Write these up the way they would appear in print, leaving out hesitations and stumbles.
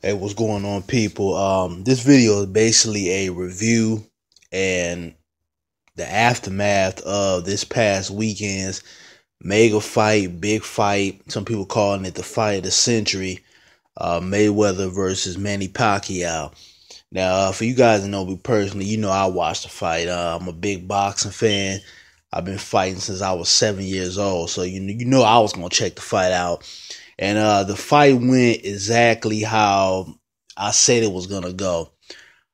Hey, what's going on, people? This video is basically a review and the aftermath of this past weekend's mega fight, big fight. Some people calling it the fight of the century. Mayweather versus Manny Pacquiao. Now, for you guys that know me personally, you know I watched the fight. I'm a big boxing fan. I've been fighting since I was 7 years old, so you know I was gonna check the fight out. And the fight went exactly how I said it was gonna go.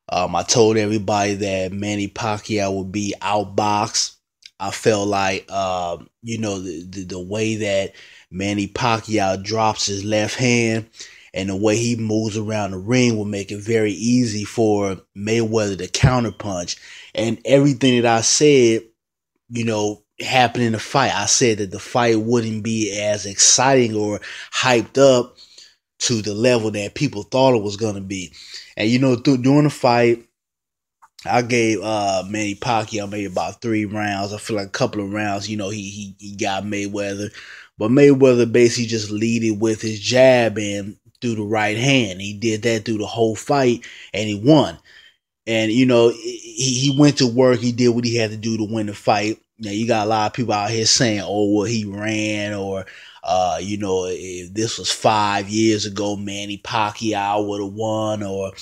I told everybody that Manny Pacquiao would be outboxed. I felt like, the way that Manny Pacquiao drops his left hand and the way he moves around the ring will make it very easy for Mayweather to counterpunch. And everything that I said, happened in the fight. I said that the fight wouldn't be as exciting or hyped up to the level that people thought it was going to be. And, during the fight, I gave Manny Pacquiao maybe about 3 rounds. I feel like a couple of rounds, he got Mayweather. But Mayweather basically just leaded with his jab and through the right hand. He did that through the whole fight, and he won. And, he went to work. He did what he had to do to win the fight. Now, you got a lot of people out here saying, oh, well, he ran, or, if this was 5 years ago, Manny Pacquiao would have won, or,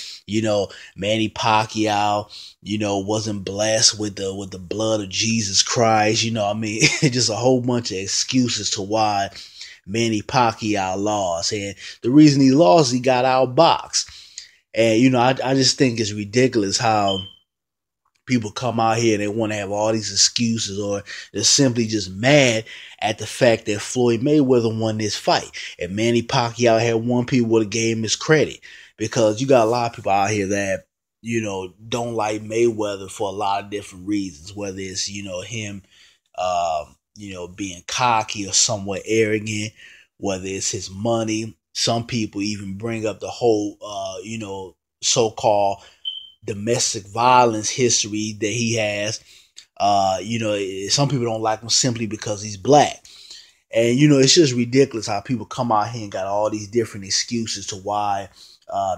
Manny Pacquiao, wasn't blessed with the blood of Jesus Christ. Just a whole bunch of excuses to why Manny Pacquiao lost. And the reason he lost, he got outboxed. And, I just think it's ridiculous how people come out here and they want to have all these excuses, or they're simply just mad at the fact that Floyd Mayweather won this fight. If Manny Pacquiao had won, people would have gave him his credit, because you got a lot of people out here that, don't like Mayweather for a lot of different reasons, whether it's, him, being cocky or somewhat arrogant, whether it's his money. Some people even bring up the whole, so-called domestic violence history that he has. Some people don't like him simply because he's black. And, it's just ridiculous how people come out here and got all these different excuses to why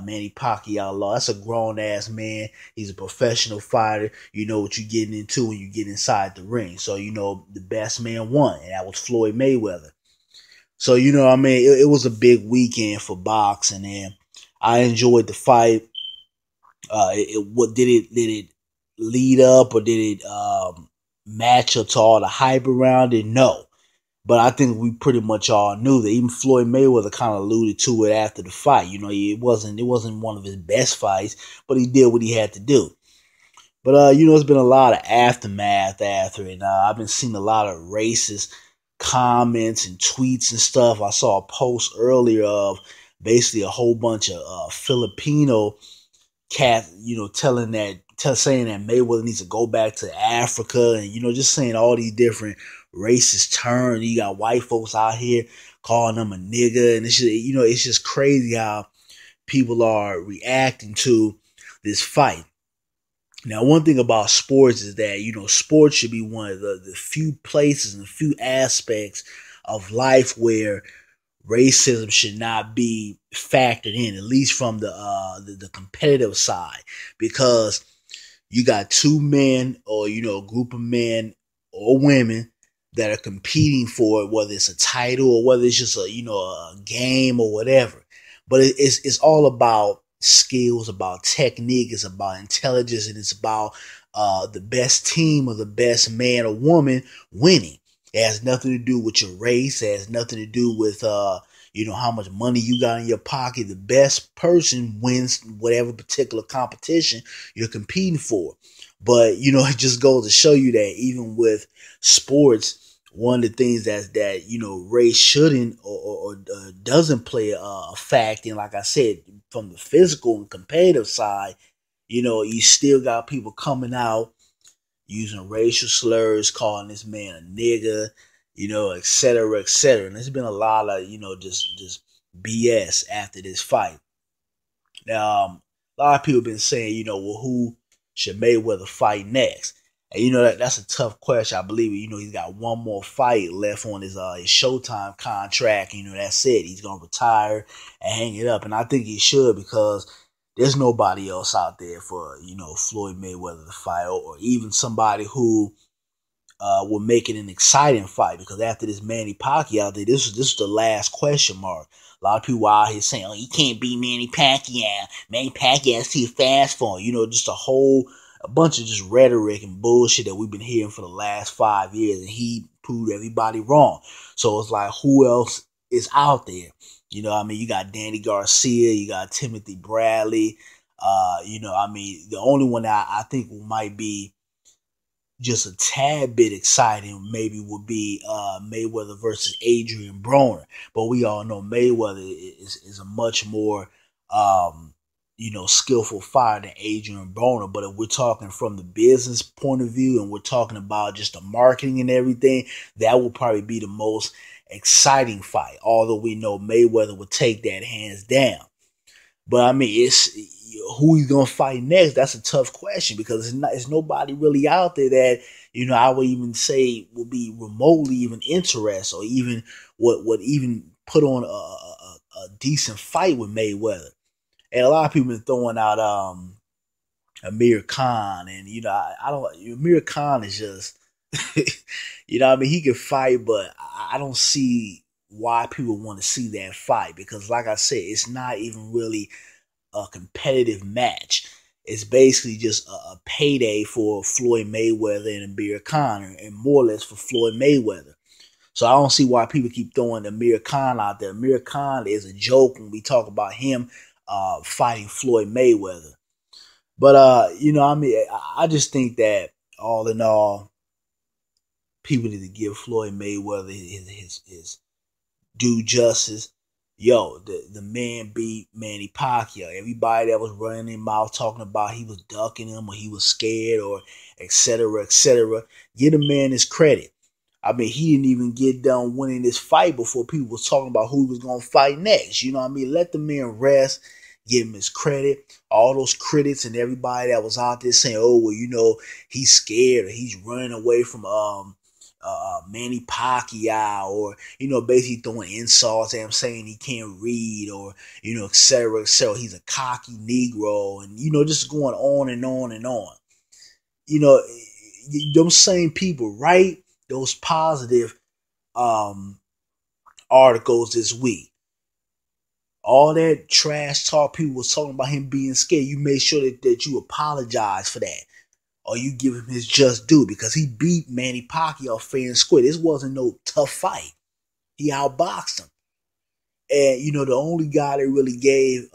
Manny Pacquiao lost. That's a grown-ass man. He's a professional fighter. You know what you're getting into when you get inside the ring. So, the best man won, and that was Floyd Mayweather. So, it was a big weekend for boxing, and I enjoyed the fight. What did it lead up, or did it match up to all the hype around it? No. But I think we pretty much all knew that. Even Floyd Mayweather kind of alluded to it after the fight. It wasn't one of his best fights, but he did what he had to do. But it's been a lot of aftermath after it. I've been seeing a lot of racist comments and tweets and stuff. I saw a post earlier of basically a whole bunch of Filipino cat, saying that Mayweather needs to go back to Africa, and just saying all these different racist terms. You got white folks out here calling them a nigga, and it's just crazy how people are reacting to this fight. Now, one thing about sports is that, sports should be one of the few places and the few aspects of life where racism should not be factored in, at least from the competitive side, because you got two men, or a group of men or women that are competing for it, whether it's a title or whether it's just a game or whatever. But it's all about skills, about technique, it's about intelligence, and it's about the best team or the best man or woman winning. It has nothing to do with your race. It has nothing to do with how much money you got in your pocket. The best person wins whatever particular competition you're competing for. But it just goes to show you that even with sports, one of the things that race shouldn't or doesn't play a fact in, like I said, from the physical and competitive side, you still got people coming out using racial slurs, calling this man a nigga, et cetera, et cetera. And there's been a lot of, just BS after this fight. Now, a lot of people have been saying, well, who should Mayweather fight next? And that's a tough question. I believe he's got one more fight left on his Showtime contract. That's it. He's gonna retire and hang it up. And I think he should, because there's nobody else out there for Floyd Mayweather to fight, or even somebody who will make it an exciting fight. Because after this Manny Pacquiao thing, this is the last question mark. A lot of people out here saying, "Oh, you can't beat Manny Pacquiao. Manny Pacquiao's too fast for him." Just a bunch of just rhetoric and bullshit that we've been hearing for the last 5 years, and he proved everybody wrong. So it's like, who else is out there? You got Danny Garcia, you got Timothy Bradley. The only one that I think might be just a tad bit exciting maybe would be Mayweather versus Adrian Broner. But we all know Mayweather is a much more skillful fighter than Adrian Broner. But if we're talking from the business point of view, and we're talking about just the marketing and everything, that will probably be the most exciting fight. Although we know Mayweather would take that hands down. But it's who he's gonna fight next. That's a tough question, because it's nobody really out there that I would even say will be remotely even interested, or even would even put on a decent fight with Mayweather. And a lot of people been throwing out Amir Khan, and I don't. Amir Khan is just he can fight, but I don't see why people want to see that fight, because like I said, it's not even really a competitive match. It's basically just a payday for Floyd Mayweather and Amir Khan, and more or less for Floyd Mayweather. So I don't see why people keep throwing Amir Khan out there. Amir Khan is a joke when we talk about him fighting Floyd Mayweather. But I just think that all in all, people need to give Floyd Mayweather his due justice. The man beat Manny Pacquiao. Everybody that was running their mouth talking about he was ducking him, or he was scared, or etc., etc., give the man his credit. He didn't even get done winning this fight before people was talking about who he was going to fight next. Let the man rest, give him his credit. All those critics and everybody that was out there saying, "Oh, well, he's scared, or he's running away from Manny Pacquiao," or basically throwing insults at him, saying he can't read, or etc., etc. He's a cocky Negro, and just going on and on and on. Those same people write those positive articles this week. All that trash talk people was talking about him being scared, you made sure that you apologize for that, or you give him his just due, because he beat Manny Pacquiao fair and square. This wasn't no tough fight. He outboxed him. And, the only guy that really gave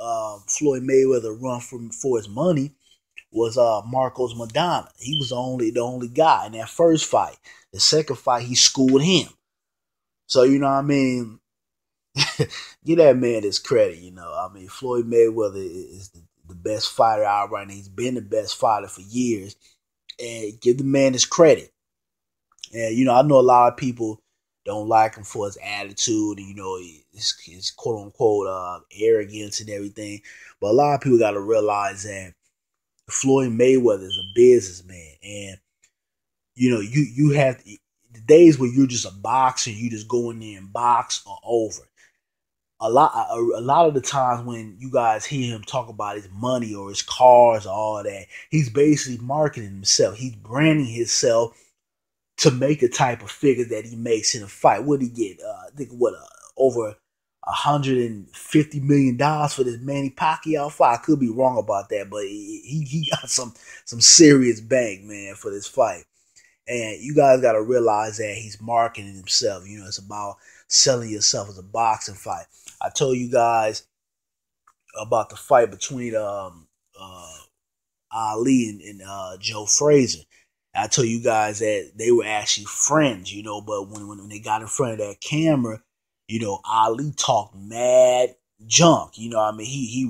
Floyd Mayweather a run for his money was Marcos Maidana. He was the only guy in that first fight. The second fight, he schooled him. So, give that man his credit, Floyd Mayweather is the best fighter out right now. He's been the best fighter for years. And give the man his credit. And, I know a lot of people don't like him for his attitude and, his quote unquote arrogance and everything. But a lot of people got to realize that Floyd Mayweather is a businessman. And, you have the days where you're just a boxer, you just go in there and box, are over. A lot of the times when you guys hear him talk about his money or his cars or all that, he's basically marketing himself. He's branding himself to make the type of figure that he makes in a fight. What did he get? I think over $150 million for this Manny Pacquiao fight. I could be wrong about that, but he got some serious bank, man, for this fight. And you guys got to realize that he's marketing himself. It's about selling yourself as a boxing fight. I told you guys about the fight between Ali and Joe Frazier. I told you guys that they were actually friends, but when they got in front of that camera, Ali talked mad junk. You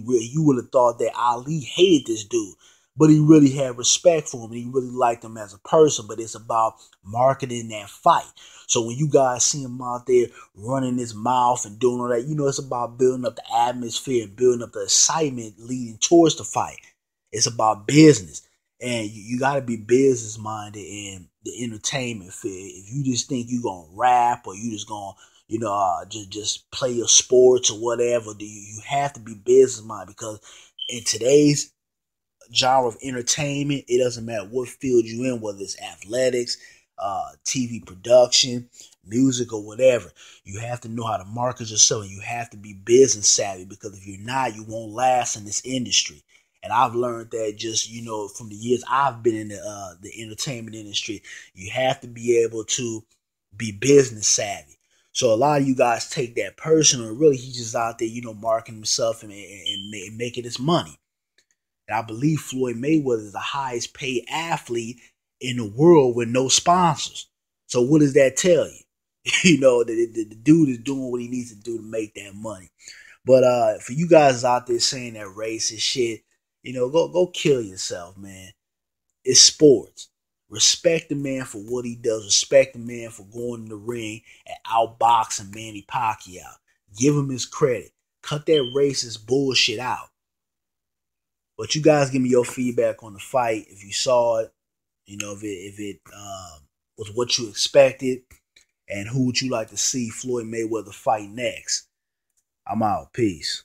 would have thought that Ali hated this dude, but he really had respect for him, and he really liked him as a person. But it's about marketing that fight. So when you guys see him out there running his mouth and doing all that, it's about building up the atmosphere, building up the excitement leading towards the fight. It's about business. And you got to be business minded in the entertainment field. If you just think you're gonna rap or you just gonna just play your sports or whatever, you have to be business minded, because in today's genre of entertainment, it doesn't matter what field you're in, whether it's athletics, TV production, music, or whatever. You have to know how to market yourself, and you have to be business savvy, because if you're not, you won't last in this industry. And I've learned that just from the years I've been in the entertainment industry, you have to be able to be business savvy. So a lot of you guys take that personal. Really, he's just out there, marketing himself and making his money. And I believe Floyd Mayweather is the highest paid athlete in the world with no sponsors. So what does that tell you? The dude is doing what he needs to do to make that money. But for you guys out there saying that racist shit, go kill yourself, man. It's sports. Respect the man for what he does. Respect the man for going in the ring and outboxing Manny Pacquiao. Give him his credit. Cut that racist bullshit out. But you guys give me your feedback on the fight. If you saw it, if it was what you expected, and who would you like to see Floyd Mayweather fight next? I'm out. Peace.